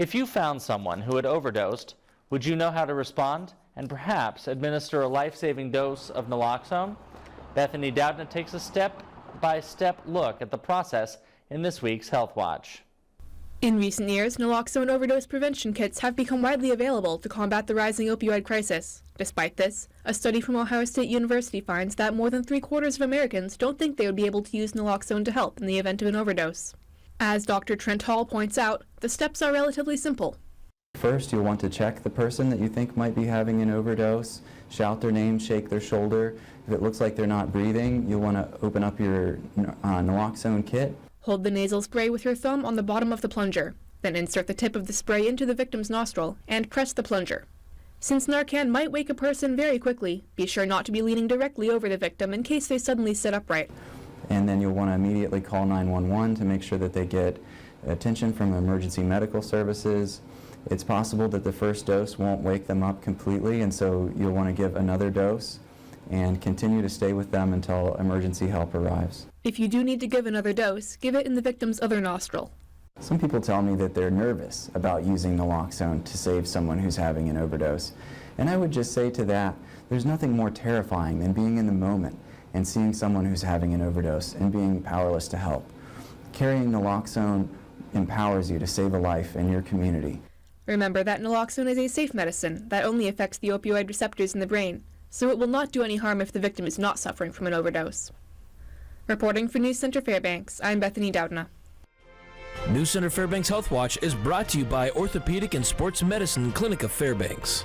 If you found someone who had overdosed, would you know how to respond and perhaps administer a life-saving dose of naloxone? Bethany Doudna takes a step-by-step look at the process in this week's Health Watch. In recent years, naloxone overdose prevention kits have become widely available to combat the rising opioid crisis. Despite this, a study from Ohio State University finds that more than 3/4 of Americans don't think they would be able to use naloxone to help in the event of an overdose. As Dr. Trent Hall points out, the steps are relatively simple. First, you'll want to check the person that you think might be having an overdose. Shout their name, shake their shoulder. If it looks like they're not breathing, you'll want to open up your naloxone kit. Hold the nasal spray with your thumb on the bottom of the plunger. Then insert the tip of the spray into the victim's nostril and press the plunger. Since Narcan might wake a person very quickly, be sure not to be leaning directly over the victim in case they suddenly sit upright. And then you'll want to immediately call 911 to make sure that they get attention from emergency medical services. It's possible that the first dose won't wake them up completely, and so you'll want to give another dose and continue to stay with them until emergency help arrives. If you do need to give another dose, give it in the victim's other nostril. Some people tell me that they're nervous about using naloxone to save someone who's having an overdose. And I would just say to that, there's nothing more terrifying than being in the moment and seeing someone who's having an overdose and being powerless to help. Carrying naloxone empowers you to save a life in your community. Remember that naloxone is a safe medicine that only affects the opioid receptors in the brain, so it will not do any harm if the victim is not suffering from an overdose. Reporting for News Center Fairbanks, I'm Bethany Doudna. News Center Fairbanks Health Watch is brought to you by Orthopedic and Sports Medicine Clinic of Fairbanks.